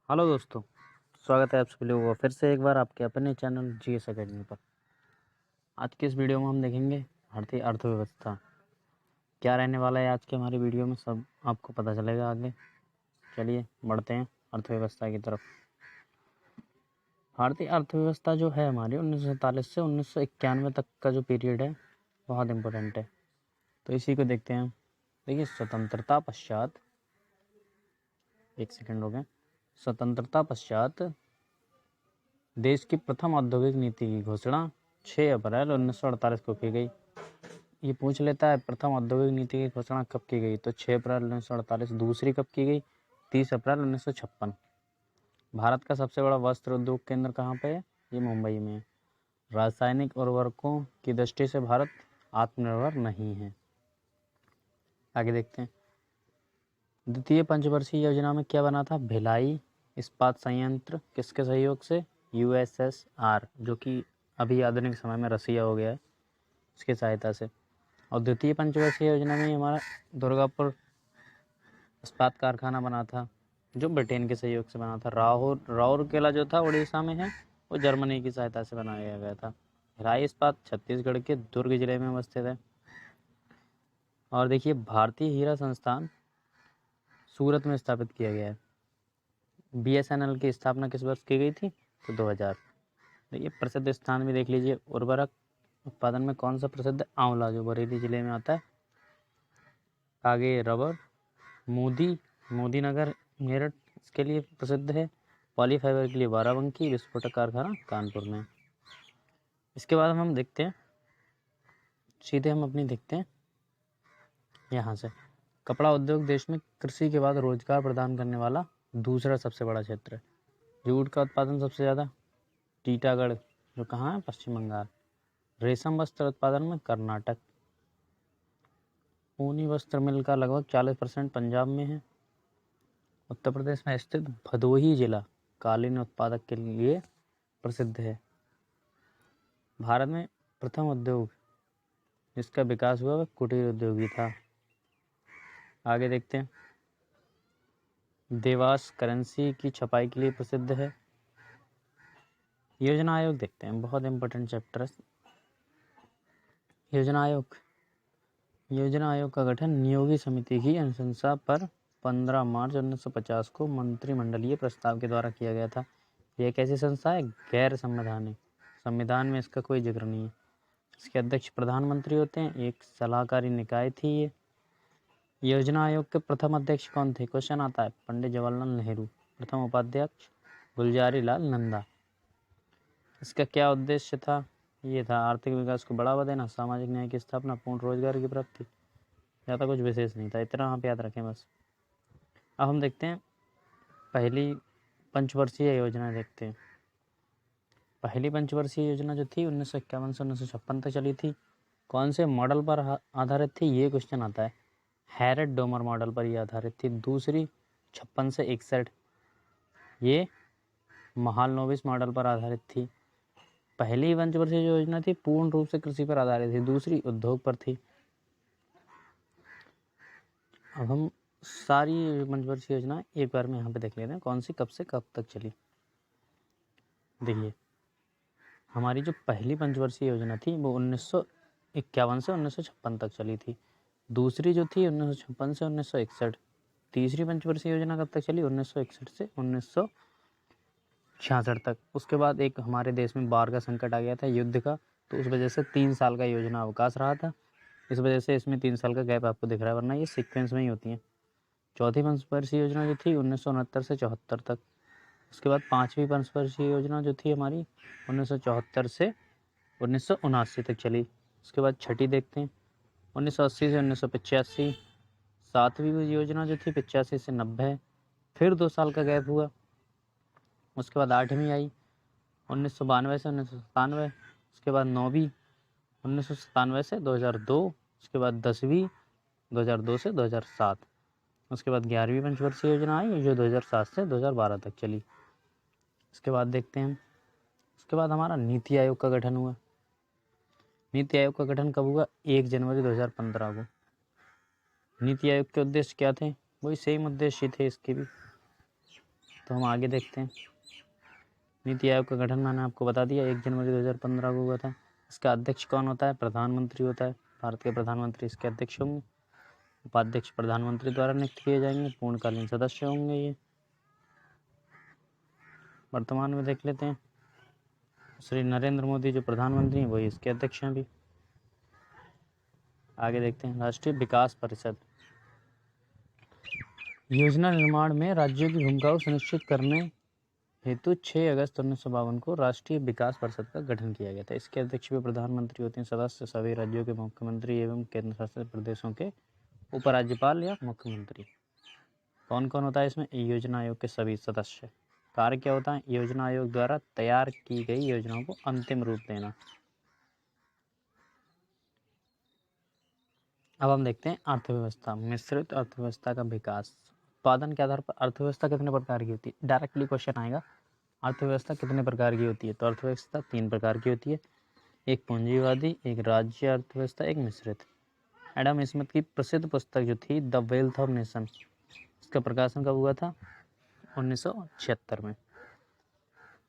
Hello दोस्तों, स्वागत है आप सभी लोगों का फिर से एक बार आपके अपने चैनल जीएस अकेडमी पर। आज के इस वीडियो में हम देखेंगे भारतीय अर्थव्यवस्था क्या रहने वाला है। आज के हमारी वीडियो में सब आपको पता चलेगा आगे। चलिए बढ़ते हैं अर्थव्यवस्था की तरफ। भारतीय अर्थव्यवस्था जो है हमारी 1947 से 1991 तक का जो पीरियड है बहुत इम्पोर्टेंट है, तो इसी को देखते हैं। देखिए, स्वतंत्रता पश्चात, एक सेकेंड हो गए, स्वतंत्रता पश्चात देश की प्रथम औद्योगिक नीति की घोषणा 6 अप्रैल 1948 को की गई। ये पूछ लेता है प्रथम औद्योगिक नीति की घोषणा कब की गई, तो 6 अप्रैल 1948। दूसरी कब की गई? 30 अप्रैल 1956। भारत का सबसे बड़ा वस्त्र उद्योग केंद्र कहाँ पे है? ये मुंबई में है। रासायनिक उर्वरकों की दृष्टि से भारत आत्मनिर्भर नहीं है। आगे देखते हैं। द्वितीय पंचवर्षीय योजना में क्या बना था? भिलाई इस्पात संयंत्र। किसके सहयोग से? यूएसएसआर, जो कि अभी आधुनिक समय में रसिया हो गया है, उसकी सहायता से। और द्वितीय पंचवर्षीय योजना में हमारा दुर्गापुर इस्पात कारखाना बना था, जो ब्रिटेन के सहयोग से बना था। राउरकेला जो था उड़ीसा में है, वो जर्मनी की सहायता से बनाया गया था। भिलाई इस्पात छत्तीसगढ़ के दुर्ग जिले में अवस्थित है। और देखिए, भारतीय हीरा संस्थान सूरत में स्थापित किया गया है। बीएसएनएल की स्थापना किस वर्ष की गई थी? तो 2000। देखिए, प्रसिद्ध स्थान भी देख लीजिए। उर्वरक उत्पादन में कौन सा प्रसिद्ध? आंवला, जो बरेली जिले में आता है। आगे रबर, मोदी नगर मेरठ इसके लिए प्रसिद्ध है। पॉलीफाइबर के लिए बाराबंकी, विस्फोटक कारखाना कानपुर में। इसके बाद हम देखते हैं, सीधे हम अपनी देखते हैं यहाँ से। कपड़ा उद्योग देश में कृषि के बाद रोजगार प्रदान करने वाला दूसरा सबसे बड़ा क्षेत्र है। जूट का उत्पादन सबसे ज़्यादा टीटागढ़, जो कहाँ है? पश्चिम बंगाल। रेशम वस्त्र उत्पादन में कर्नाटक। ऊनी वस्त्र मिल का लगभग 40% पंजाब में है। उत्तर प्रदेश में स्थित भदोही जिला कालीन उत्पादक के लिए प्रसिद्ध है। भारत में प्रथम उद्योग जिसका विकास हुआ वह कुटीर उद्योग ही था। आगे देखते हैं। देवास करेंसी की छपाई के लिए प्रसिद्ध है। योजना आयोग देखते हैं, बहुत इंपॉर्टेंट चैप्टर है। योजना आयोग का गठन नियोगी समिति की अनुशंसा पर 15 मार्च 1950 को मंत्रिमंडलीय प्रस्ताव के द्वारा किया गया था। यह एक ऐसी संस्था है गैर संवैधानिक, संविधान में इसका कोई जिक्र नहीं है। इसके अध्यक्ष प्रधानमंत्री होते हैं। एक सलाहकारी निकाय थी ये। योजना आयोग के प्रथम अध्यक्ष कौन थे? क्वेश्चन आता है। पंडित जवाहरलाल नेहरू। प्रथम उपाध्यक्ष गुलजारी लाल नंदा। इसका क्या उद्देश्य था? ये था आर्थिक विकास को बढ़ावा देना, सामाजिक न्याय की स्थापना, पूर्ण रोजगार की प्राप्ति। ज़्यादा कुछ विशेष नहीं था, इतना आप याद रखें बस। अब हम देखते हैं पहली पंचवर्षीय योजना देखते हैं। पहली पंचवर्षीय योजना जो थी 1951 से 1956 तक चली थी। कौन से मॉडल पर आधारित थी? ये क्वेश्चन आता है। हैरेट डोमर मॉडल पर ये आधारित थी। दूसरी 56 से 61, ये महालनोबिस मॉडल पर आधारित थी। पहली पंचवर्षीय योजना थी पूर्ण रूप से कृषि पर आधारित थी। दूसरी उद्योग पर थी। अब हम सारी पंचवर्षीय योजना एक बार में यहाँ पे देख लेते हैं, कौन सी कब से कब तक चली। देखिए, हमारी जो पहली पंचवर्षीय योजना थी वो 1951 से 1956 तक चली थी। दूसरी जो थी 1956 से 1961। तीसरी पंचवर्षीय योजना कब तक चली? 1961 से 1966 तक। उसके बाद एक हमारे देश में बाढ़ का संकट आ गया था, युद्ध का, तो उस वजह से 3 साल का योजना अवकाश रहा था। इस वजह से इसमें 3 साल का गैप आपको दिख रहा है, वरना ये सीक्वेंस में ही होती हैं। चौथी पंचवर्षीय योजना जो थी 1969 से 74 तक। उसके बाद पाँचवीं पंचवर्षीय योजना जो थी हमारी 1974 से 1979 तक चली। उसके बाद छठी देखते हैं 1980 से 1985। सातवीं योजना जो थी 85 से 90, फिर 2 साल का गैप हुआ। उसके बाद आठवीं आई 1992 से 1997। उसके बाद नौवीं 1997 से 2002। उसके बाद 10वीं 2002 से 2007। उसके बाद 11वीं पंचवर्षीय योजना आई जो 2007 से 2012 तक चली। इसके बाद देखते हैं, उसके बाद हमारा नीति आयोग का गठन हुआ। नीति आयोग का गठन कब हुआ? 1 जनवरी 2015 को। नीति आयोग के उद्देश्य क्या थे? वही सेम उद्देश्य थे इसके भी। तो हम आगे देखते हैं। नीति आयोग का गठन मैंने आपको बता दिया, 1 जनवरी 2015 को हुआ था। इसका अध्यक्ष कौन होता है? प्रधानमंत्री होता है। भारत के प्रधानमंत्री इसके अध्यक्ष होंगे। उपाध्यक्ष प्रधानमंत्री द्वारा नियुक्त किए जाएंगे। पूर्णकालीन सदस्य होंगे ये। वर्तमान में देख लेते हैं, श्री नरेंद्र मोदी जो प्रधानमंत्री हैं वही इसके अध्यक्ष हैं अभी। आगे देखते हैं, राष्ट्रीय विकास परिषद योजना निर्माण में राज्यों की भूमिका को सुनिश्चित करने हेतु 6 अगस्त 1952 को राष्ट्रीय विकास परिषद का गठन किया गया था। इसके अध्यक्ष भी प्रधानमंत्री होते हैं। सदस्य सभी राज्यों के मुख्यमंत्री एवं केंद्र शासित प्रदेशों के उपराज्यपाल या मुख्यमंत्री। कौन कौन होता है इसमें? योजना आयोग के सभी सदस्य। कार्य क्या होता है? योजना आयोग द्वारा तैयार की गई योजनाओं को अंतिम रूप देना। अब हम देखते हैं अर्थव्यवस्था, मिश्रित अर्थव्यवस्था का विकास। उत्पादन के आधार पर अर्थव्यवस्था कितने प्रकार की होती है? डायरेक्टली क्वेश्चन आएगा, अर्थव्यवस्था कितने प्रकार की होती है? तो अर्थव्यवस्था 3 प्रकार की होती है, एक पूंजीवादी, एक राज्य अर्थव्यवस्था, एक मिश्रित। एडम स्मिथ की प्रसिद्ध पुस्तक जो थी द वेल्थ ऑफ नेशन, इसका प्रकाशन कब हुआ था? 1976 में।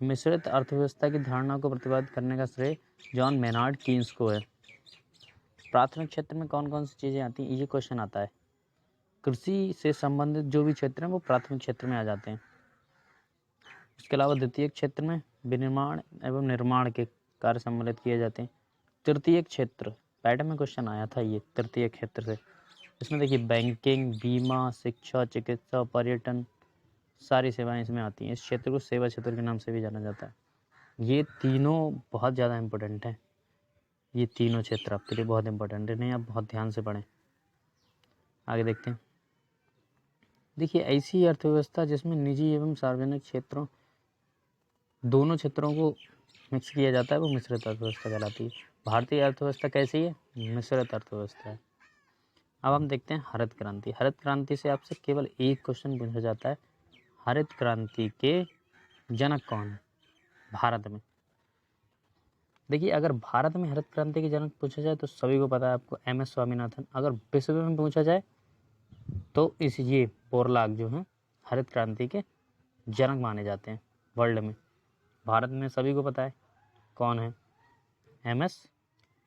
मिश्रित अर्थव्यवस्था की धारणा को प्रतिपादित करने का श्रेय जॉन मेनार्ड कीन्स को है। प्राथमिक क्षेत्र में कौन कौन सी चीज़ें आती हैं? ये क्वेश्चन आता है। कृषि से संबंधित जो भी क्षेत्र हैं वो प्राथमिक क्षेत्र में आ जाते हैं। इसके अलावा द्वितीय क्षेत्र में विनिर्माण एवं निर्माण के कार्य सम्मिलित किए जाते हैं। तृतीय क्षेत्र, पैटर्न में क्वेश्चन आया था ये तृतीय क्षेत्र से। इसमें देखिए बैंकिंग, बीमा, शिक्षा, चिकित्सा, पर्यटन, सारी सेवाएं इसमें आती हैं। इस क्षेत्र को सेवा क्षेत्र के नाम से भी जाना जाता है। ये तीनों बहुत ज़्यादा इम्पोर्टेंट हैं। ये तीनों क्षेत्र आपके लिए बहुत इंपॉर्टेंट है, नहीं आप बहुत ध्यान से पढ़ें। आगे देखते हैं। देखिए ऐसी अर्थव्यवस्था जिसमें निजी एवं सार्वजनिक क्षेत्रों दोनों क्षेत्रों को मिक्स किया जाता है वो मिश्रित अर्थव्यवस्था कहलाती है। भारतीय अर्थव्यवस्था कैसी है? मिश्रित अर्थव्यवस्था है। अब हम देखते हैं हरित क्रांति। हरित क्रांति से आपसे केवल एक क्वेश्चन पूछा जाता है, हरित क्रांति के जनक कौन है भारत में? देखिए अगर भारत में हरित क्रांति के जनक पूछा जाए तो सभी को पता है आपको, MS स्वामीनाथन। अगर विश्व में पूछा जाए तो ये बोरलाग जो हैं हरित क्रांति के जनक माने जाते हैं वर्ल्ड में। भारत में सभी को पता है कौन है?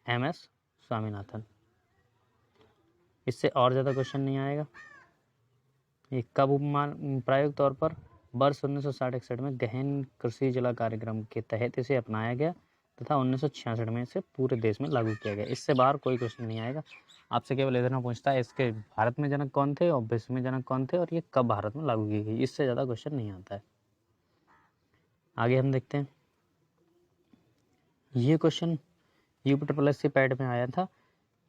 MS स्वामीनाथन। इससे और ज़्यादा क्वेश्चन नहीं आएगा। ये कब प्रायोगिक तौर पर? वर्ष 1960-61 में गहन कृषि जला कार्यक्रम के तहत इसे अपनाया गया तथा 1966 में इसे पूरे देश में लागू किया गया। इससे बाहर कोई क्वेश्चन नहीं आएगा। आपसे केवल इतना पूछता है इसके भारत में जनक कौन थे और विश्व में जनक कौन थे और ये कब भारत में लागू की गई। इससे ज़्यादा क्वेश्चन नहीं आता है। आगे हम देखते हैं। ये क्वेश्चन UPSS पैड में आया था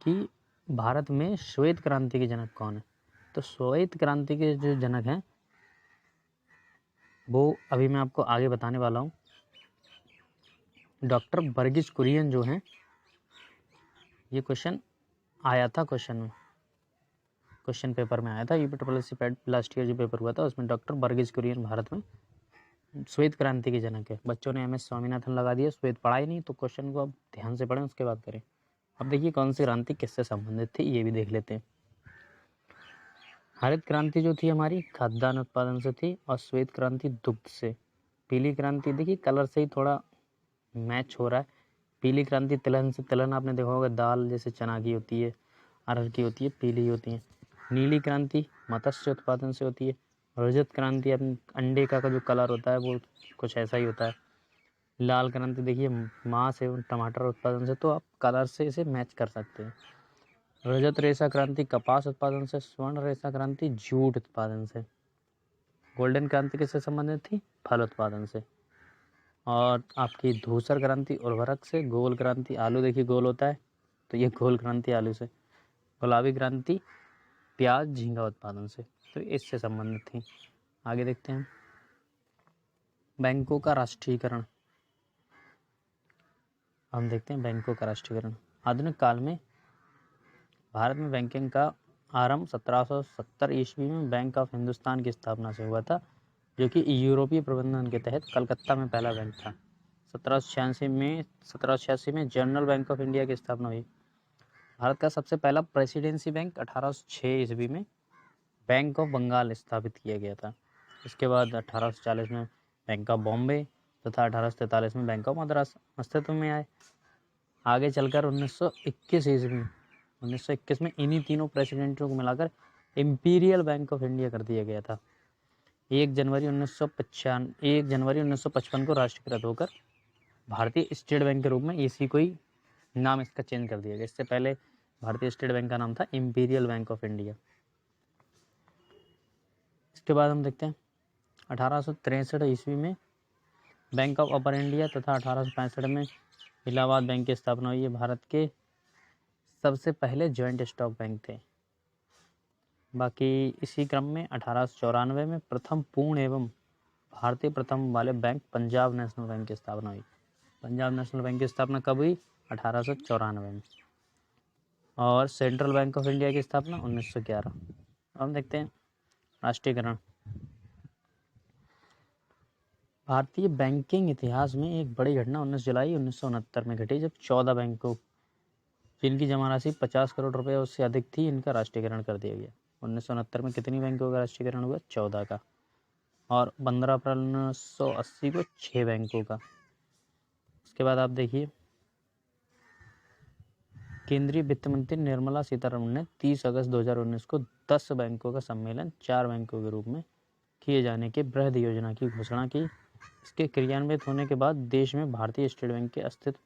कि भारत में श्वेत क्रांति के जनक कौन है? तो श्वेत क्रांति के जो जनक हैं वो अभी मैं आपको आगे बताने वाला हूँ। डॉक्टर वर्गीज कुरियन जो हैं, ये क्वेश्चन आया था क्वेश्चन पेपर में आया था। UPSS पैड लास्ट ईयर जो पेपर हुआ था उसमें डॉक्टर वर्गीज कुरियन भारत में श्वेत क्रांति के जनक है। बच्चों ने MS स्वामीनाथन लगा दिया, श्वेत पढ़ा ही नहीं, तो क्वेश्चन को अब ध्यान से पढ़ें उसके बाद करें। अब देखिए कौन सी क्रांति किससे संबंधित थी ये भी देख लेते हैं। हरित क्रांति जो थी हमारी खाद्यान्न उत्पादन से थी और श्वेत क्रांति दुग्ध से। पीली क्रांति देखिए कलर से ही थोड़ा मैच हो रहा है। पीली क्रांति तिलहन से, तिलहन आपने देखा होगा दाल जैसे चना की होती है, अरहर की होती है, पीली होती है। नीली क्रांति मत्स्य उत्पादन से होती है। रजत क्रांति अपने अंडे का जो कलर होता है वो कुछ ऐसा ही होता है। लाल क्रांति देखिए मांस एवं टमाटर उत्पादन से, तो आप कलर से इसे मैच कर सकते हैं। रजत रेशा क्रांति कपास उत्पादन से। स्वर्ण रेशा क्रांति जूट उत्पादन से। गोल्डन क्रांति किससे संबंधित थी? फल उत्पादन से। और आपकी धूसर क्रांति उर्वरक से। गोल क्रांति आलू देखिए गोल होता है तो ये गोल क्रांति आलू से। गुलाबी क्रांति प्याज झींगा उत्पादन से, तो इससे संबंधित थी। आगे देखते हैं बैंकों का राष्ट्रीयकरण। हम देखते हैं बैंकों का राष्ट्रीयकरण। आधुनिक काल में भारत में बैंकिंग का आरंभ 1770 ईस्वी में बैंक ऑफ हिंदुस्तान की स्थापना से हुआ था, जो कि यूरोपीय प्रबंधन के तहत कलकत्ता में पहला बैंक था। 1786 में जनरल बैंक ऑफ इंडिया की स्थापना हुई। भारत का सबसे पहला प्रेसिडेंसी बैंक 1806 ईस्वी में बैंक ऑफ बंगाल स्थापित किया गया था। इसके बाद 1840 में बैंक ऑफ बॉम्बे तथा 1843 में बैंक ऑफ मद्रास अस्तित्व में आए। आगे चलकर 1921 ईस्वी 1921 में इन्हीं तीनों प्रेसिडेंटों को मिलाकर इम्पीरियल बैंक ऑफ इंडिया कर दिया गया था। 1 जनवरी 1955 को राष्ट्रीयकृत होकर भारतीय स्टेट बैंक के रूप में इसी को ही नाम इसका चेंज कर दिया गया। इससे पहले भारतीय स्टेट बैंक का नाम था इम्पीरियल बैंक ऑफ इंडिया। इसके बाद हम देखते हैं 1863 ईस्वी में बैंक ऑफ अपर इंडिया तथा 1865 में इलाहाबाद बैंक की स्थापना हुई। ये भारत के सबसे पहले जॉइंट स्टॉक बैंक थे। बाकी इसी क्रम में 1894 में प्रथम पूर्ण एवं भारतीय प्रथम वाले बैंक पंजाब नेशनल बैंक की स्थापना हुई। पंजाब नेशनल बैंक की स्थापना कब हुई? 1894 में। और सेंट्रल बैंक ऑफ इंडिया की स्थापना 1911। हम देखते हैं राष्ट्रीयकरण। भारतीय बैंकिंग इतिहास में एक बड़ी घटना 19 जुलाई 1969 में घटी, जब 14 बैंकों जिनकी जमा राशि 50 करोड़ रुपए उससे अधिक थी, इनका राष्ट्रीयकरण कर दिया गया। 1969 में कितनी बैंकों का राष्ट्रीयकरण हुआ? 14 का। और 15 अप्रैल 1980 को 6 बैंकों का। उसके बाद आप देखिए, केंद्रीय वित्त मंत्री निर्मला सीतारमण ने 30 अगस्त 2019 को 10 बैंकों का सम्मेलन 4 बैंकों के रूप में किए जाने के बृहद योजना की घोषणा की। इसके क्रियान्वित होने के बाद देश में भारतीय स्टेट बैंक के अस्तित्व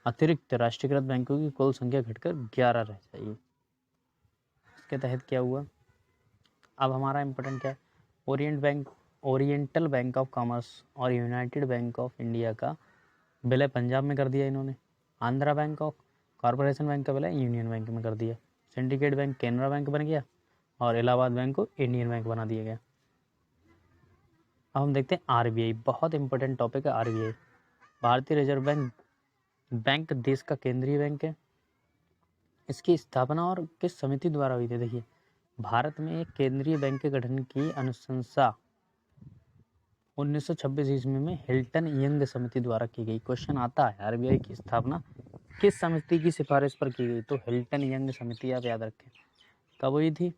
अतिरिक्त राष्ट्रीयकृत बैंकों की कुल संख्या घटकर 11 रह जाएगी। इसके तहत क्या हुआ? अब हमारा इम्पोर्टेंट क्या है? ओरिएंटल बैंक ऑफ कॉमर्स और यूनाइटेड बैंक ऑफ इंडिया का विलय पंजाब में कर दिया इन्होंने। आंध्रा बैंक और कॉरपोरेशन बैंक का विलय यूनियन बैंक में कर दिया। सिंडिकेट बैंक कैनरा बैंक बन गया और इलाहाबाद बैंक को इंडियन बैंक बना दिया गया। अब हम देखते हैं आरबीआई। बहुत इंपॉर्टेंट टॉपिक है आरबीआई। भारतीय रिजर्व बैंक देश का केंद्रीय बैंक है। इसकी स्थापना और किस समिति द्वारा हुई थी? देखिए, भारत में एक केंद्रीय बैंक के गठन की अनुशंसा 1926 ईस्वी में हिल्टन यंग समिति द्वारा की गई। क्वेश्चन आता है आरबीआई की स्थापना किस समिति की सिफारिश पर की गई? तो हिल्टन यंग समिति, आप याद रखें। कब हुई थी?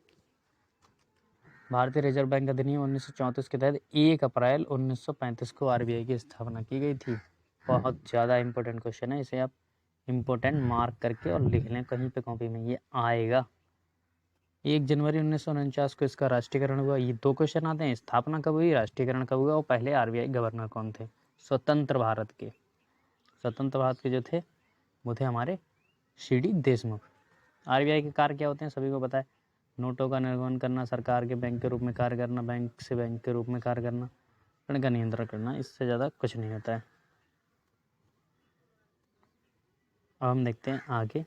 भारतीय रिजर्व बैंक अधिनियम 1934 के तहत 1 अप्रैल 1935 को आरबीआई की स्थापना की गई थी। बहुत ज़्यादा इंपॉर्टेंट क्वेश्चन है, इसे आप इम्पोर्टेंट मार्क करके और लिख लें कहीं पे कॉपी में, ये आएगा। 1 जनवरी 1949 को इसका राष्ट्रीयकरण हुआ। ये 2 क्वेश्चन आते हैं, स्थापना कब हुई, राष्ट्रीयकरण कब हुआ, और पहले आरबीआई गवर्नर कौन थे? स्वतंत्र भारत के जो थे वो थे हमारे सी.डी. देशमुख। आरबीआई के कार्य क्या होते हैं सभी को पता है। नोटों का निर्गमन करना, सरकार के बैंक के रूप में कार्य करना, बैंक से बैंक के रूप में कार्य करना, ऋण का नियंत्रण करना, इससे ज़्यादा कुछ नहीं होता है। अब हम देखते हैं आगे,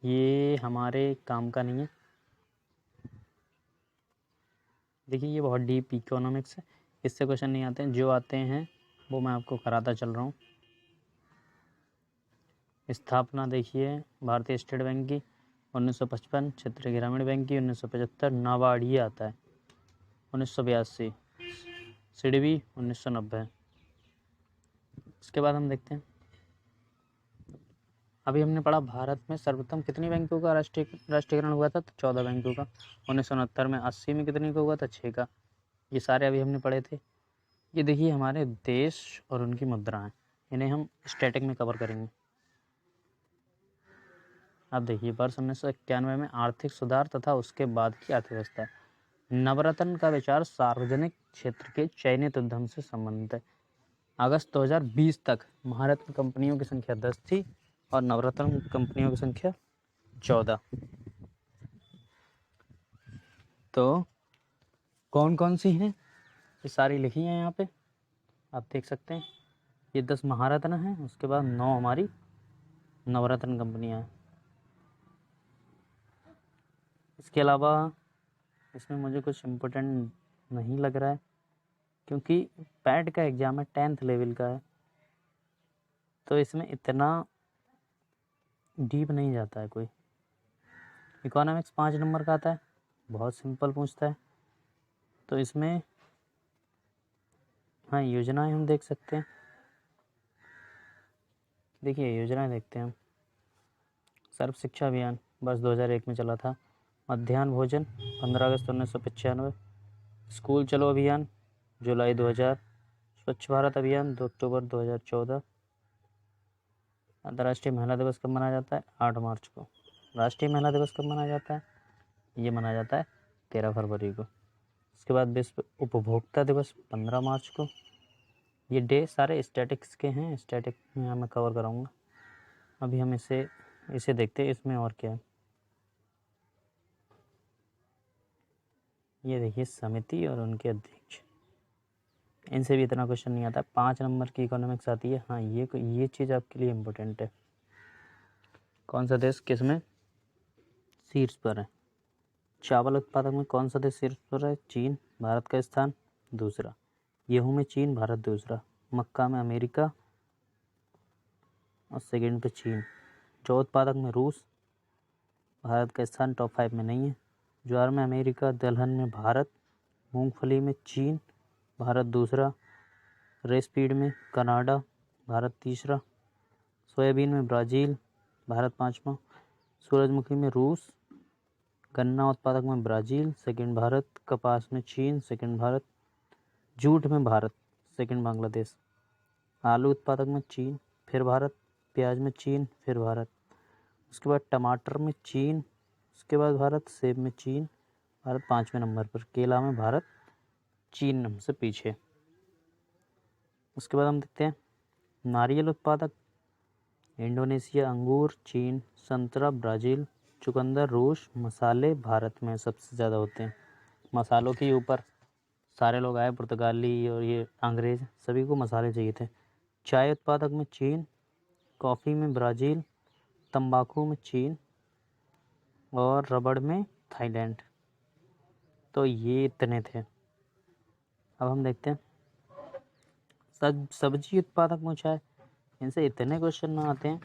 ये हमारे काम का नहीं है। देखिए, ये बहुत डीप इकोनॉमिक्स है, इससे क्वेश्चन नहीं आते हैं। जो आते हैं वो मैं आपको कराता चल रहा हूँ। स्थापना देखिए भारतीय स्टेट बैंक की 1955, क्षेत्रीय ग्रामीण बैंक की 1975, नाबार्ड आता है 1982, सिडबी 1990। इसके बाद हम देखते हैं, अभी हमने पढ़ा भारत में सर्वप्रथम कितनी बैंकों का राष्ट्रीयकरण हुआ था? तो 14 बैंकों का। 1969 में, 80 में कितने का हुआ था? 6 का। ये सारे अभी हमने पढ़े थे। ये देखिए हमारे देश और उनकी मुद्राएं, इन्हें हम स्टैटिक में कवर करेंगे। अब देखिए, वर्ष 1991 में आर्थिक सुधार तथा उसके बाद की अर्थव्यवस्था। नवरत्न का विचार सार्वजनिक क्षेत्र के चयनित उद्यम से संबंधित है। अगस्त 2020 तक महारत्न कंपनियों की संख्या 10 थी और नवरत्न कंपनियों की संख्या 14। तो कौन कौन सी हैं? ये सारी लिखी हैं यहाँ पे, आप देख सकते हैं। ये 10 महारत्न हैं, उसके बाद 9 हमारी नवरत्न कंपनियाँ हैं। इसके अलावा इसमें मुझे कुछ इम्पोर्टेंट नहीं लग रहा है, क्योंकि पैट का एग्ज़ाम है, 10th लेवल का है, तो इसमें इतना डीप नहीं जाता है कोई। इकोनॉमिक्स 5 नंबर का आता है, बहुत सिंपल पूछता है। तो इसमें हाँ, योजनाएं हम देख सकते हैं। देखिए, योजनाएं देखते हैं हम। सर्व शिक्षा अभियान वर्ष 2001 में चला था। मध्याह्न भोजन 15 अगस्त 1995। स्कूल चलो अभियान जुलाई 2000, स्वच्छ भारत अभियान 2 अक्टूबर 2014। अंतर्राष्ट्रीय महिला दिवस कब मनाया जाता है? 8 मार्च को। राष्ट्रीय महिला दिवस कब मनाया जाता है? ये मनाया जाता है 13 फरवरी को। इसके बाद विश्व उपभोक्ता दिवस 15 मार्च को। ये डे सारे स्टैटिक्स के हैं, स्टैटिक में मैं कवर कराऊंगा। अभी हम इसे देखते हैं, इसमें और क्या है। ये देखिए समिति और उनके अध्यक्ष, इनसे भी इतना क्वेश्चन नहीं आता। 5 नंबर की इकोनॉमिक्स आती है। हाँ, ये चीज़ आपके लिए इम्पोर्टेंट है। कौन सा देश किस में शीर्ष पर है? चावल उत्पादक में कौन सा देश शीर्ष पर है? चीन। भारत का स्थान दूसरा। गेहूं में चीन, भारत दूसरा। मक्का में अमेरिका और सेकंड पे चीन। जौ उत्पादक में रूस, भारत का स्थान टॉप 5 में नहीं है। ज्वार में अमेरिका, दलहन में भारत, मूंगफली में चीन, भारत दूसरा। रेसपीड में कनाडा, भारत तीसरा। सोयाबीन में ब्राज़ील, भारत 5वां। सूरजमुखी में रूस। गन्ना उत्पादक में ब्राज़ील, सेकंड भारत। कपास में चीन, सेकंड भारत। जूट में भारत, सेकंड बांग्लादेश। आलू उत्पादक में चीन, फिर भारत। प्याज में चीन, फिर भारत। उसके बाद टमाटर में चीन, उसके बाद भारत। सेब में चीन, भारत 5वें नंबर पर। केला में भारत, चीन नंबर से पीछे। उसके बाद हम देखते हैं नारियल उत्पादक, इंडोनेशिया। अंगूर चीन, संतरा ब्राज़ील, चुकंदर रूस। मसाले भारत में सबसे ज़्यादा होते हैं। मसालों के ऊपर सारे लोग आए, पुर्तगाली और ये अंग्रेज़, सभी को मसाले चाहिए थे। चाय उत्पादक में चीन, कॉफ़ी में ब्राज़ील, तंबाकू में चीन और रबड़ में थाईलैंड। तो ये इतने थे। अब हम देखते हैं सब्जी उत्पादक में चाय। इनसे इतने क्वेश्चन ना आते हैं,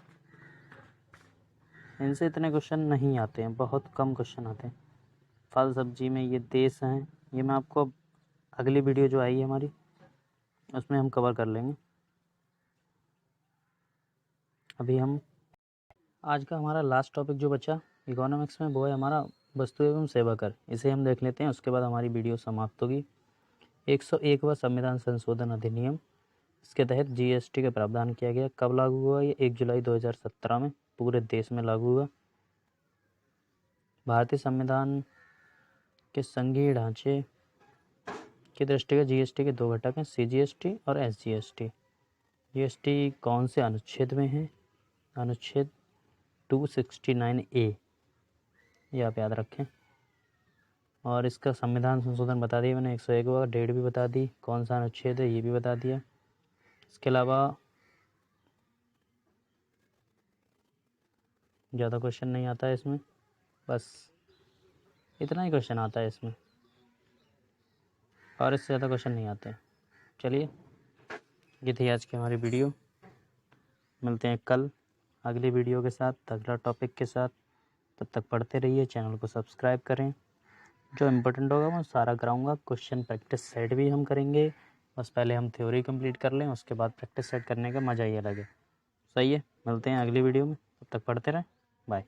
इनसे इतने क्वेश्चन नहीं आते हैं, बहुत कम क्वेश्चन आते हैं। फल सब्जी में ये देश हैं, ये मैं आपको अगली वीडियो जो आई है हमारी उसमें हम कवर कर लेंगे। अभी हम आज का हमारा लास्ट टॉपिक जो बचा इकोनॉमिक्स में, वो है हमारा वस्तु एवं सेवा कर। इसे हम देख लेते हैं, उसके बाद हमारी वीडियो समाप्त होगी। 101वां संविधान संशोधन अधिनियम, इसके तहत जीएसटी का प्रावधान किया गया। कब लागू हुआ? ये 1 जुलाई 2017 में पूरे देश में लागू हुआ। भारतीय संविधान के संघीय ढांचे की दृष्टि से जीएसटी के 2 घटक हैं, सीजीएसटी और एसजीएसटी। जीएसटी कौन से अनुच्छेद में है? अनुच्छेद 269A, ये आप याद रखें। और इसका संविधान संशोधन बता दिया मैंने, 101वां, डेट भी बता दी, कौन सा अनुच्छेद है ये भी बता दिया। इसके अलावा ज़्यादा क्वेश्चन नहीं आता है इसमें, बस इतना ही क्वेश्चन आता है इसमें, और इससे ज़्यादा क्वेश्चन नहीं आते हैं। चलिए, ये थी आज की हमारी वीडियो। मिलते हैं कल अगली वीडियो के साथ, अगला टॉपिक के साथ। तब तक पढ़ते रहिए, चैनल को सब्सक्राइब करें। जो इम्पोर्टेंट होगा मैं सारा कराऊंगा। क्वेश्चन प्रैक्टिस सेट भी हम करेंगे, बस पहले हम थ्योरी कंप्लीट कर लें, उसके बाद प्रैक्टिस सेट करने का मज़ा ही अलग है। सही है, मिलते हैं अगली वीडियो में, तब तक पढ़ते रहें। बाय।